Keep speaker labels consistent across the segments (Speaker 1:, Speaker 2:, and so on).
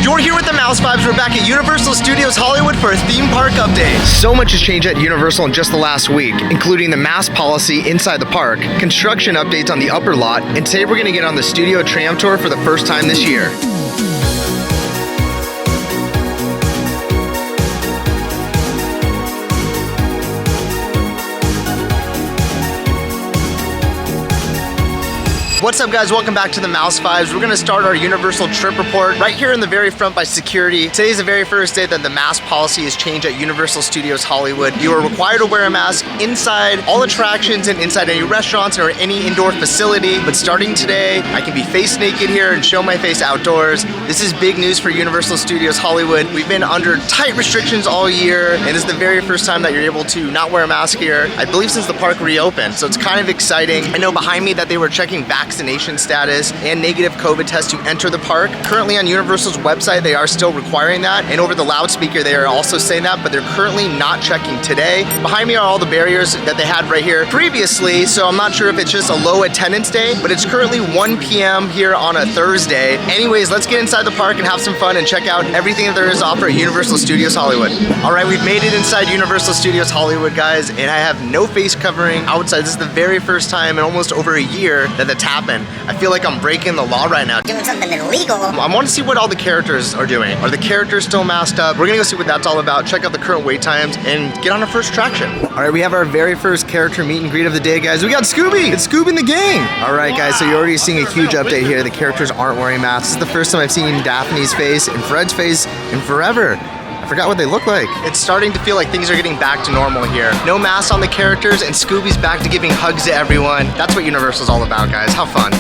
Speaker 1: You're here with the Mouse Vibes. We're back at Universal Studios Hollywood for a theme park update. So much has changed at Universal in just the last week, including the mask policy inside the park, construction updates on the upper lot, and today we're going to get on the studio tram tour for the first time this year. What's up, guys? Welcome back to the Mouse Vibes. We're gonna start our Universal trip report right here in the very front by security. Today's the very first day that the mask policy has changed at Universal Studios Hollywood. You are required to wear a mask inside all attractions and inside any restaurants or any indoor facility. But starting today, I can be face naked here and show my face outdoors. This is big news for Universal Studios Hollywood. We've been under tight restrictions all year, and this is the very first time that you're able to not wear a mask here, I believe since the park reopened. So it's kind of exciting. I know behind me that they were checking vaccination status and negative COVID test to enter the park. Currently on Universal's website, they are still requiring that, and over the loudspeaker, they are also saying that, but they're currently not checking today. Behind me are all the barriers that they had right here previously, so I'm not sure if it's just a low attendance day, but it's currently 1 p.m. here on a Thursday. Anyways, let's get inside the park and have some fun and check out everything that there is to offer at Universal Studios Hollywood. All right, we've made it inside Universal Studios Hollywood, guys, and I have no face covering outside. This is the very first time in almost over a year that that's happened. I feel like I'm breaking the law right now.
Speaker 2: Doing something illegal.
Speaker 1: I want to see what all the characters are doing. Are the characters still masked up? We're gonna go see what that's all about, check out the current wait times, and get on our first attraction. All right, we have our very first character meet and greet of the day, guys. We got Scooby! It's Scooby and the gang! All right, guys, so you're already seeing a huge update here. The characters aren't wearing masks. This is the first time I've seen Daphne's face and Fred's face in forever. I forgot what they look like. It's starting to feel like things are getting back to normal here. No masks on the characters, and Scooby's back to giving hugs to everyone. That's what Universal's all about, guys. Have fun.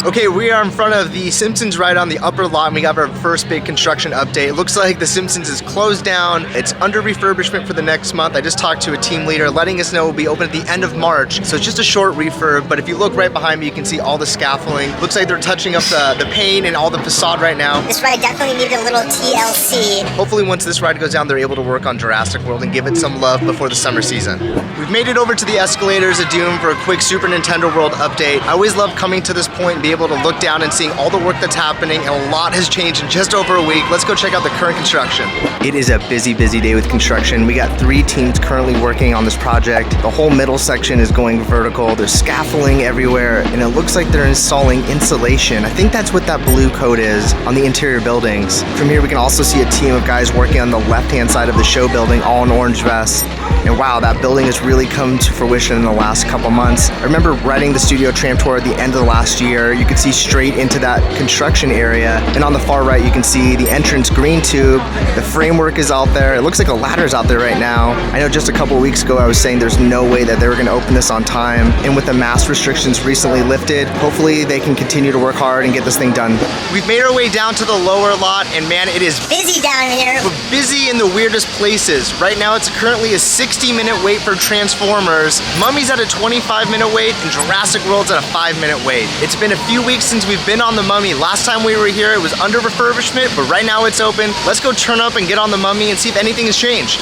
Speaker 1: Okay, we are in front of the Simpsons Ride on the upper lot, and we got our first big construction update. It looks like the Simpsons is closed down. It's under refurbishment for the next month. I just talked to a team leader letting us know it will be open at the end of March. So it's just a short refurb, but if you look right behind me, you can see all the scaffolding. Looks like they're touching up the paint and all the facade right now.
Speaker 2: This ride definitely needed a little TLC.
Speaker 1: Hopefully once this ride goes down, they're able to work on Jurassic World and give it some love before the summer season. We've made it over to the escalators of Doom for a quick Super Nintendo World update. I always love coming to this point and be able to look down and seeing all the work that's happening, and a lot has changed in just over a week. Let's go check out the current construction. It is a busy day with construction. We got 3 teams currently working on this project. The whole middle section is going vertical. There's scaffolding everywhere, and it looks like they're installing insulation. I think that's what that blue coat is on the interior buildings. From here, we can also see a team of guys working on the left-hand side of the show building, all in orange vests. And wow, that building has really come to fruition in the last couple months. I remember riding the studio tram tour at the end of the last year. You could see straight into that construction area, and on the far right you can see the entrance green tube. The framework is out there. It looks like a ladder's out there right now. I know just a couple weeks ago I was saying there's no way that they were going to open this on time, and with the mask restrictions recently lifted, hopefully they can continue to work hard and get this thing done. We've made our way down to the lower lot, and man, it is
Speaker 2: busy down here.
Speaker 1: But busy in the weirdest places. Right now it's currently a 60-minute wait for Transformers, Mummy's at a 25-minute wait, and Jurassic World's at a 5-minute wait. It's been a few weeks since we've been on the Mummy. Last time we were here, it was under refurbishment, but right now it's open. Let's go turn up and get on the Mummy and see if anything has changed.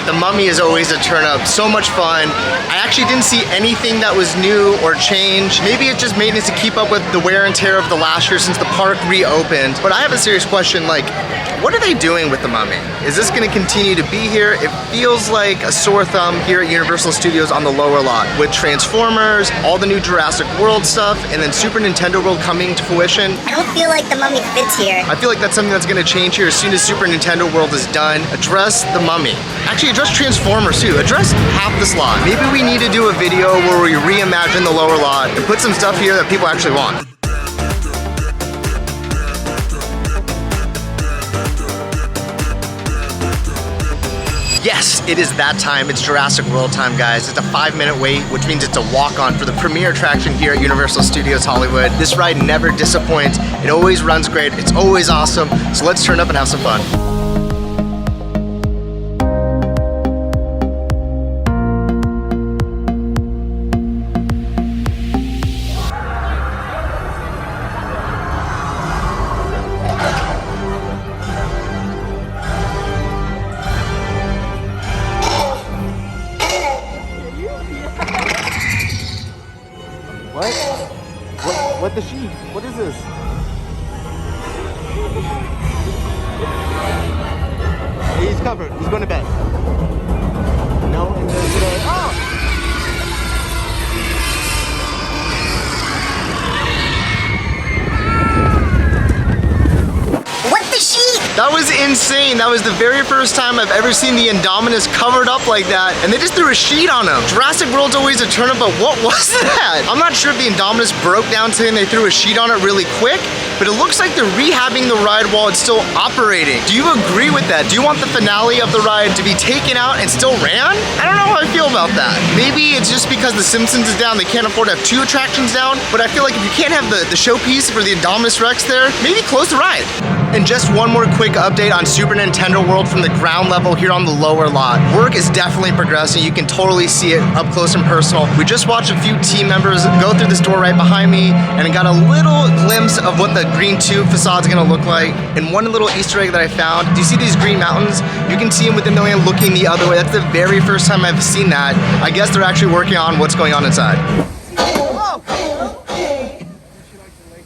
Speaker 1: The Mummy is always a turn up, so much fun. I actually didn't see anything that was new or changed. Maybe it's just maintenance to keep up with the wear and tear of the last year since the park reopened. But I have a serious question, like, what are they doing with the Mummy? Is this gonna continue to be here? It feels like a sore thumb here at Universal Studios on the lower lot with Transformers, all the new Jurassic World stuff, and then Super Nintendo World coming to fruition.
Speaker 2: I don't feel like the Mummy fits here.
Speaker 1: I feel like that's something that's gonna change here as soon as Super Nintendo World is done. Address the Mummy. Actually, address Transformers too. Address half the slot. Maybe we need to do a video where we reimagine the lower lot and put some stuff here that people actually want. Yes, it is that time. It's Jurassic World time, guys. It's a 5-minute wait, which means it's a walk-on for the premiere attraction here at Universal Studios Hollywood. This ride never disappoints. It always runs great. It's always awesome. So let's turn up and have some fun. What the sheep? What is this? He's covered. He's going to bed. No, and there's today. Oh!
Speaker 2: What the sheep?
Speaker 1: That was insane. That was the very first time I've ever seen the Indominus covered up like that, and they just threw a sheet on him. Jurassic World's always a turn up, but what was that? I'm not sure if the Indominus broke down today and they threw a sheet on it really quick, but it looks like they're rehabbing the ride while it's still operating. Do you agree with that? Do you want the finale of the ride to be taken out and still ran? I don't know how I feel about that. Maybe it's just because the Simpsons is down, they can't afford to have 2 attractions down, but I feel like if you can't have the showpiece for the Indominus Rex there, maybe close the ride. And just one more quick update on Super Nintendo World from the ground level here on the lower lot. Work is definitely progressing. You can totally see it up close and personal. We just watched a few team members go through this door right behind me and got a little glimpse of what the green tube facade is gonna look like. And one little Easter egg that I found, do you see these green mountains? You can see them within the land looking the other way. That's the very first time I've seen that. I guess they're actually working on what's going on inside.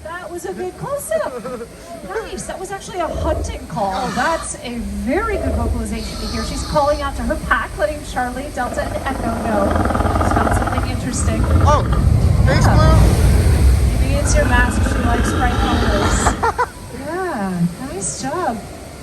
Speaker 3: That was a good close-up. Nice. That was actually a hunting call. That's a very good vocalization to hear. She's calling out to her pack, letting Charlie, Delta, and Echo know she's got something interesting.
Speaker 1: Oh, face blue.
Speaker 3: Maybe it's your mask. She likes bright colors. Yeah, nice job.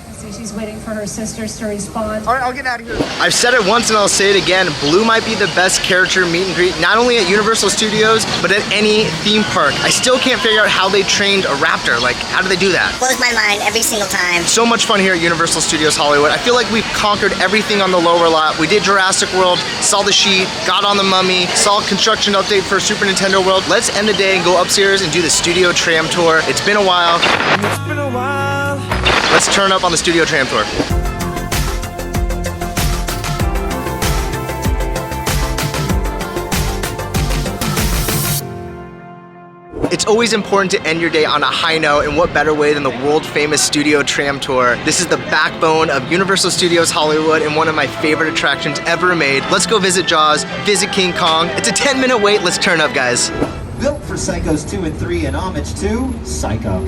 Speaker 3: I see she's waiting for her sisters to respond.
Speaker 1: All right, I'll get out of here. I've said it once and I'll say it again. Blue might be the best character meet and greet, not only at Universal Studios, but at any theme park. I still can't figure out how they trained a raptor. Like, how do they do that?
Speaker 2: Blows my mind every single time.
Speaker 1: So much fun here at Universal Studios Hollywood. I feel like we've conquered everything on the lower lot. We did Jurassic World, saw the sheet, got on the mummy, saw a construction update for Super Nintendo World. Let's end the day and go upstairs and do the studio tram tour. It's been a while.
Speaker 4: It's been a while.
Speaker 1: Let's turn up on the studio tram tour. It's always important to end your day on a high note, and what better way than the world famous studio tram tour. This is the backbone of Universal Studios Hollywood and one of my favorite attractions ever made. Let's go visit Jaws, visit King Kong. It's a 10-minute wait. Let's turn up, guys.
Speaker 5: Built for Psychos 2 and 3 in homage to Psycho.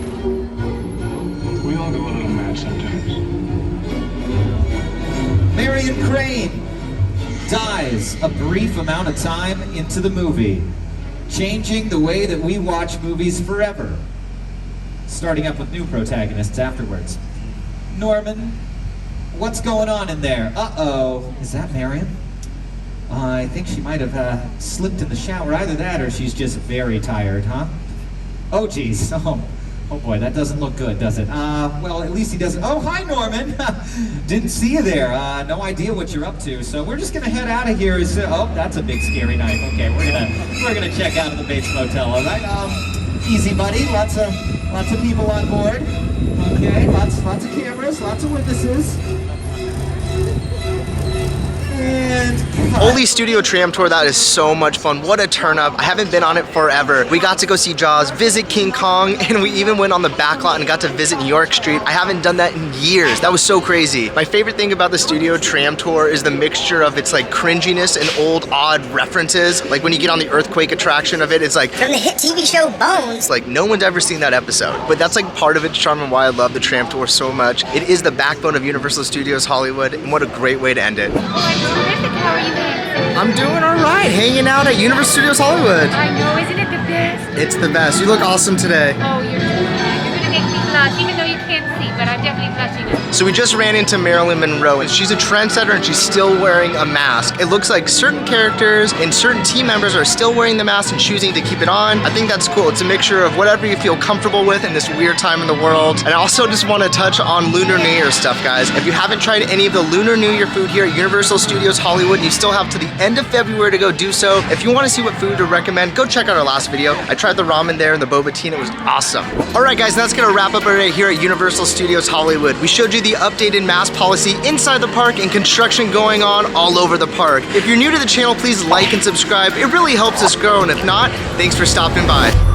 Speaker 6: We all go a little mad sometimes.
Speaker 5: Marion Crane dies a brief amount of time into the movie, changing the way that we watch movies forever, starting up with new protagonists afterwards. Norman, what's going on in there? Uh-oh, is that Marion? I think she might have slipped in the shower. Either that or she's just very tired, huh? Oh, geez. Oh boy, that doesn't look good, does it? Well, at least he doesn't. Oh, hi, Norman. Didn't see you there. No idea what you're up to. So we're just gonna head out of here. Oh, that's a big scary knife. Okay, we're gonna check out of the Bates Motel. All right. Easy, buddy. Lots of people on board. Okay. Lots of cameras. Lots of witnesses. And
Speaker 1: Holy Studio Tram Tour, that is so much fun. What a turn up. I haven't been on it forever. We got to go see Jaws, visit King Kong, and we even went on the back lot and got to visit New York Street. I haven't done that in years. That was so crazy. My favorite thing about the Studio Tram Tour is the mixture of its like cringiness and old odd references. Like when you get on the earthquake attraction of it, it's like
Speaker 2: From the hit TV show Bones.
Speaker 1: it's like no one's ever seen that episode. But that's like part of its charm and why I love the Tram Tour so much. It is the backbone of Universal Studios Hollywood, and what a great way to end it.
Speaker 7: Oh, I'm terrific. How are you doing?
Speaker 1: I'm doing all right, hanging out at Universal Studios Hollywood.
Speaker 7: I know, isn't it the best?
Speaker 1: It's the best. You look awesome today.
Speaker 7: Oh, you're too kind. You're gonna make me blush, even though you can't see, but I'm definitely flushing it.
Speaker 1: So we just ran into Marilyn Monroe, and she's a trendsetter and she's still wearing a mask. It looks like certain characters and certain team members are still wearing the mask and choosing to keep it on. I think that's cool. It's a mixture of whatever you feel comfortable with in this weird time in the world. And I also just want to touch on Lunar New Year stuff, guys. If you haven't tried any of the Lunar New Year food here at Universal Studios Hollywood, you still have to the end of February to go do so. If you want to see what food to recommend, go check out our last video. I tried the ramen there and the boba tea and it was awesome. All right, guys, that's gonna wrap up our day here at Universal Studios Hollywood. We showed you the updated mask policy inside the park and construction going on all over the park. If you're new to the channel, please like and subscribe. It really helps us grow, and if not, thanks for stopping by.